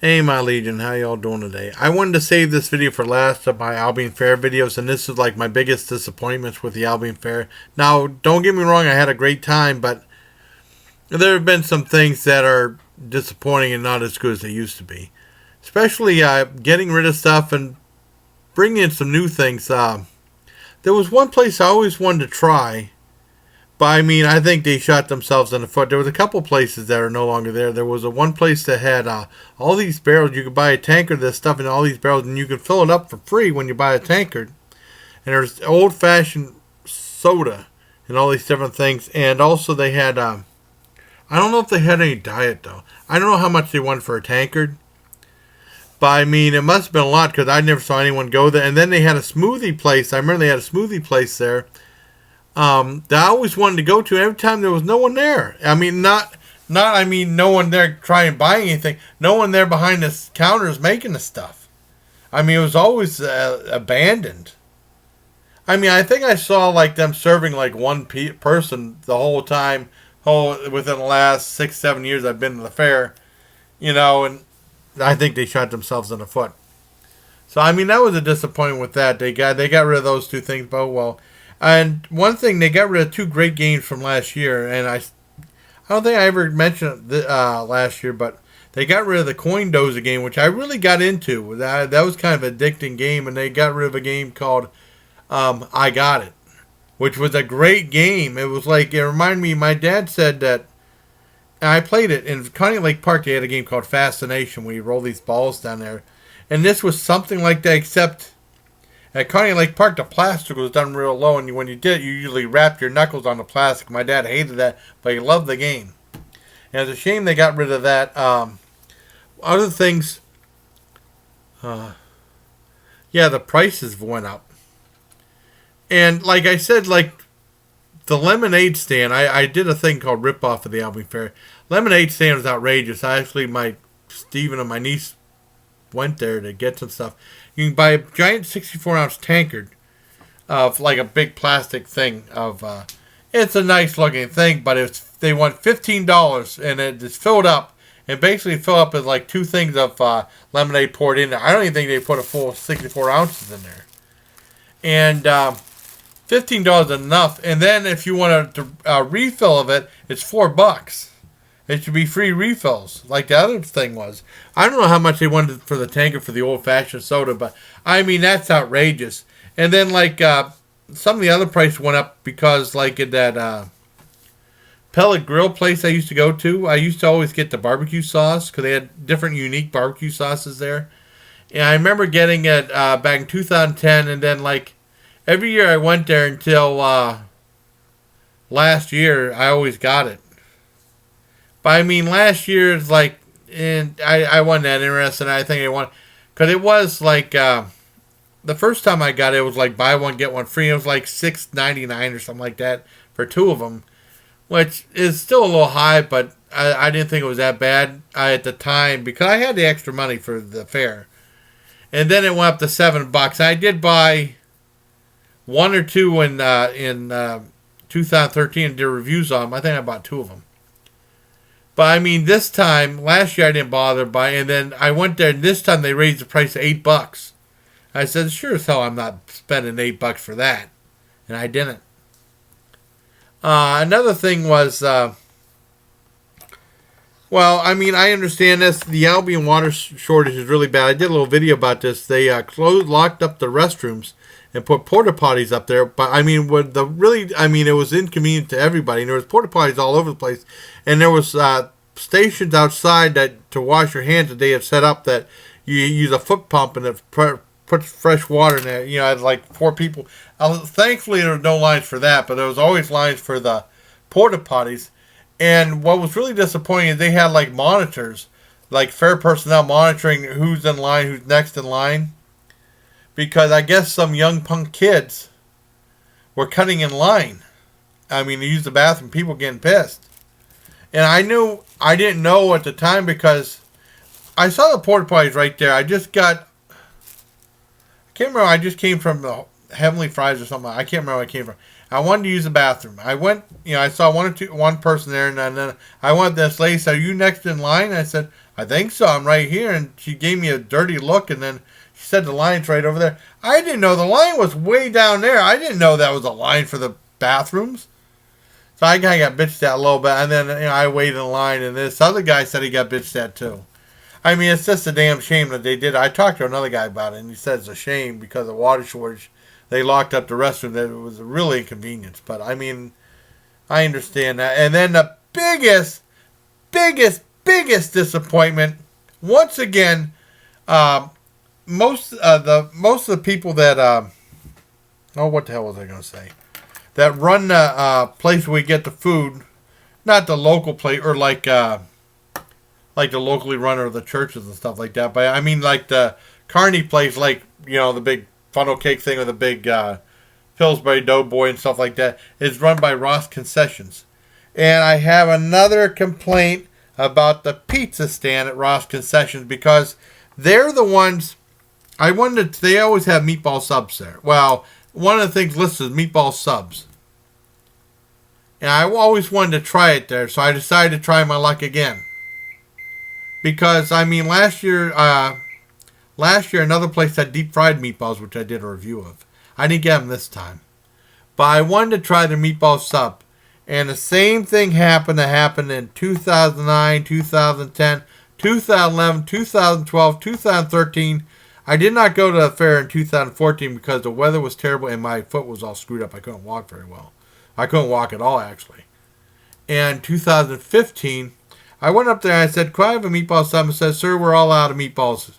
Hey my Legion, how y'all doing today? I wanted to save this video for last of my Albion Fair videos, and this is like my biggest disappointments with the Albion Fair. Now, don't get me wrong, I had a great time, but there have been some things that are disappointing and not as good as they used to be. Especially getting rid of stuff and bringing in some new things. There was one place I always wanted to try, but I mean, I think they shot themselves in the foot. There was a couple places that are no longer there. There was a one place that had all these barrels. You could buy a tanker of this stuff in all these barrels, and you could fill it up for free when you buy a tanker. And there's old-fashioned soda and all these different things. And also they had, I don't know if they had any diet though. I don't know how much they wanted for a tankard. But I mean, it must have been a lot because I never saw anyone go there. And then they had a smoothie place. I remember they had a smoothie place there that I always wanted to go to. Every time there was no one there. I mean, I mean, no one there trying to buy anything. No one there behind the counters making the stuff. I mean, it was always abandoned. I mean, I think I saw like them serving like one person the whole time. Within the last 6-7 years I've been to the fair, and I think they shot themselves in the foot. So I mean, that was a disappointment with that. They got rid of those two things, but well. And one thing, they got rid of two great games from last year, and I don't think I ever mentioned it last year, but they got rid of the coin dozer game, which I really got into. That was kind of an addicting game, and they got rid of a game called I Got It, which was a great game. It was like, it reminded me, my dad said that, and I played it in Coney Lake Park. They had a game called Fascination where you roll these balls down there, and this was something like that, except at Coney Lake Park, the plastic was done real low, and when you did, you usually wrapped your knuckles on the plastic. My dad hated that, but he loved the game. And it's a shame they got rid of that. Other things, yeah, the prices went up. And like I said, like the lemonade stand, I did a thing called Rip Off of the Albion Fair. Lemonade stand was outrageous. Stephen and my niece went there to get some stuff. You can buy a giant 64-ounce tankard of like a big plastic thing of. It's a nice looking thing, but they want $15 and it's filled up and basically fill up with like two things of lemonade poured in there. I don't even think they put a full 64 ounces in there. And $15 is enough. And then if you want a refill of it, it's $4. It should be free refills, like the other thing was. I don't know how much they wanted for the tanker for the old-fashioned soda, but I mean, that's outrageous. And then, like, some of the other prices went up because, like, at that pellet grill place I used to go to, I used to always get the barbecue sauce because they had different unique barbecue sauces there. And I remember getting it back in 2010, and then, like, every year I went there until last year, I always got it. But I mean, last year it's like, and I wasn't that interested. I think I won because it was like the first time I got it, it was like buy one get one free. It was like $6.99 or something like that for two of them, which is still a little high, but I didn't think it was that bad at the time because I had the extra money for the fair. And then it went up to $7. I did buy one or two in 2013 and did reviews on them. I think I bought two of them. But I mean, this time, last year I didn't bother buying, and then I went there, and this time they raised the price to $8. I said, sure as hell I'm not spending $8 for that. And I didn't. Another thing was, well, I mean, I understand this. The Albion water shortage is really bad. I did a little video about this. They locked up the restrooms and put porta potties up there. But I mean, it was inconvenient to everybody. And there was porta potties all over the place, and there was stations outside to wash your hands that they had set up that you use a foot pump and it puts fresh water in there. I had like 4 people. Thankfully, there were no lines for that, but there was always lines for the porta potties. And what was really disappointing is they had like monitors, like fair personnel monitoring who's in line, who's next in line. Because I guess some young punk kids were cutting in line. I mean, to use the bathroom, people getting pissed. And I didn't know at the time because I saw the porta potties right there. I can't remember, I just came from the Heavenly Fries or something. I can't remember where I came from. I wanted to use the bathroom. I went, I saw one person there, and then I went to this lady, said, "Are you next in line?" I said, "I think so. I'm right here." And she gave me a dirty look, and then she said, "The line's right over there." I didn't know the line was way down there. I didn't know that was a line for the bathrooms. So I kind of got bitched at a little bit, and then I waited in line, and this other guy said he got bitched at too. I mean, it's just a damn shame that they did. I talked to another guy about it, and he said it's a shame because of water shortage. They locked up the restroom. That it was a really inconvenience. But I mean, I understand that. And then the biggest disappointment. Once again, most of the people that what the hell was I going to say? That run the place where we get the food, not the local place or like the locally run or the churches and stuff like that. But I mean like the Carney place, like the big funnel cake thing or the big Pillsbury Doughboy and stuff like that is run by Ross Concessions. And I have another complaint about the pizza stand at Ross Concessions because they're the ones. They always have meatball subs there. Well, one of the things listed is meatball subs. And I always wanted to try it there, so I decided to try my luck again. Because, I mean, last year another place had deep fried meatballs, which I did a review of. I didn't get them this time. But I wanted to try their meatball sub. And the same thing happened in 2009, 2010, 2011, 2012, 2013. I did not go to the fair in 2014 because the weather was terrible and my foot was all screwed up. I couldn't walk very well. I couldn't walk at all, actually. And 2015, I went up there and I said, "Could I have a meatball sub?" And said, "Sir, we're all out of meatballs.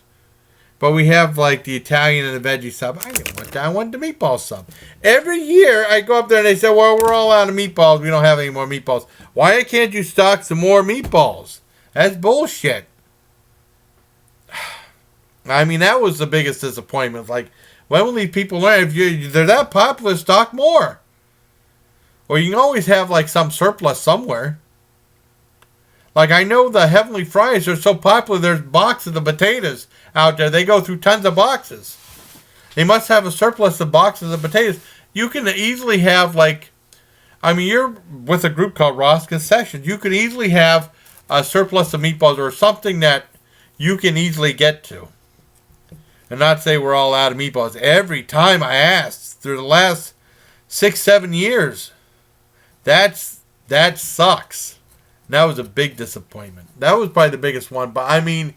But we have like the Italian and the veggie sub." I didn't want that. I wanted the meatball sub. Every year I go up there and they say, "Well, we're all out of meatballs. We don't have any more meatballs." Why can't you stock some more meatballs? That's bullshit. I mean, that was the biggest disappointment. Like, when will these people learn? If they're that popular, stock more. Or you can always have like some surplus somewhere. Like, I know the Heavenly Fries are so popular, there's boxes of potatoes out there. They go through tons of boxes. They must have a surplus of boxes of potatoes. You can easily have, you're with a group called Ross Concessions. You could easily have a surplus of meatballs or something that you can easily get to. And not say we're all out of meatballs. Every time I asked, through the last 6-7 years, that sucks. That was a big disappointment. That was probably the biggest one. But, I mean,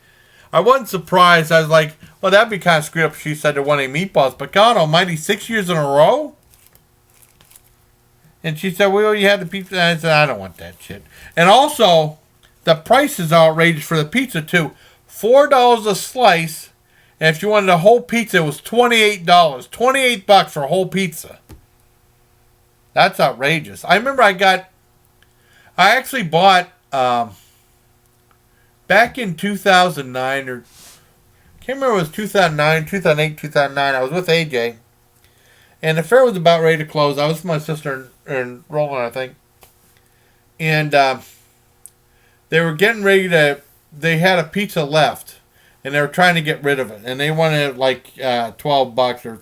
I wasn't surprised. I was like, well, that'd be kind of screwed up if she said there weren't any meatballs. But, God almighty, 6 years in a row? And she said, well, you had the pizza. And I said, I don't want that shit. And also, the price is outrageous for the pizza, too. $4 a slice. And if you wanted a whole pizza, it was $28. $28 for a whole pizza. That's outrageous. I remember I actually bought, back in 2009, or can't remember if it was 2009, 2008, 2009, I was with AJ. And the fair was about ready to close. I was with my sister and Roland, I think. And they were getting ready they had a pizza left. And they were trying to get rid of it. And they wanted like $12 or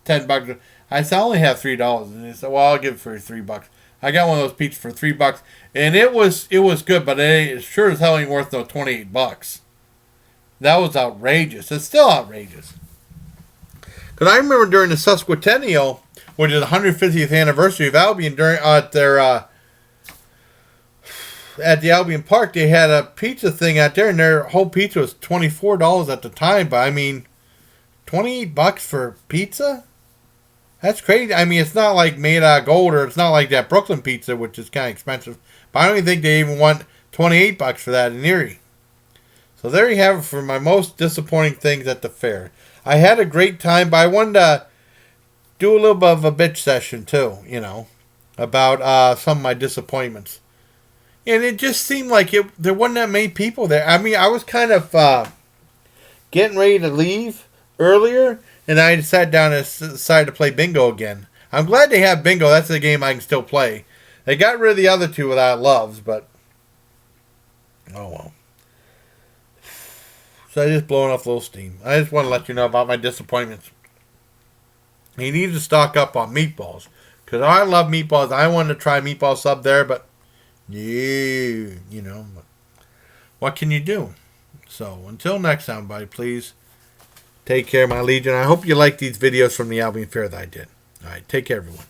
$10. I said, I only have $3. And they said, well, I'll give it for $3. I got one of those pizzas for $3. And it was good, but it sure as hell ain't worth no $28. That was outrageous. It's still outrageous. Because I remember during the Sesquicentennial, which is the 150th anniversary of Albion, at the Albion Park, they had a pizza thing out there, and their whole pizza was $24 at the time. But I mean, $28 for pizza? That's crazy. I mean, it's not like made out of gold, or it's not like that Brooklyn pizza, which is kind of expensive. But I don't even think they even want $28 for that in Erie. So there you have it for my most disappointing things at the fair. I had a great time, but I wanted to do a little bit of a bitch session too, about some of my disappointments. And it just seemed like there wasn't that many people there. I mean, I was kind of getting ready to leave earlier, and I sat down and decided to play bingo again. I'm glad they have bingo. That's a game I can still play. They got rid of the other two without loves, but oh well. So I just blowing off a little steam. I just want to let you know about my disappointments. You need to stock up on meatballs, Because I love meatballs. I wanted to try meatball sub there, but you know, what can you do? So until next time, buddy, please take care, my Legion. I hope you like these videos from the Albion Fair that I did. All right, take care, everyone.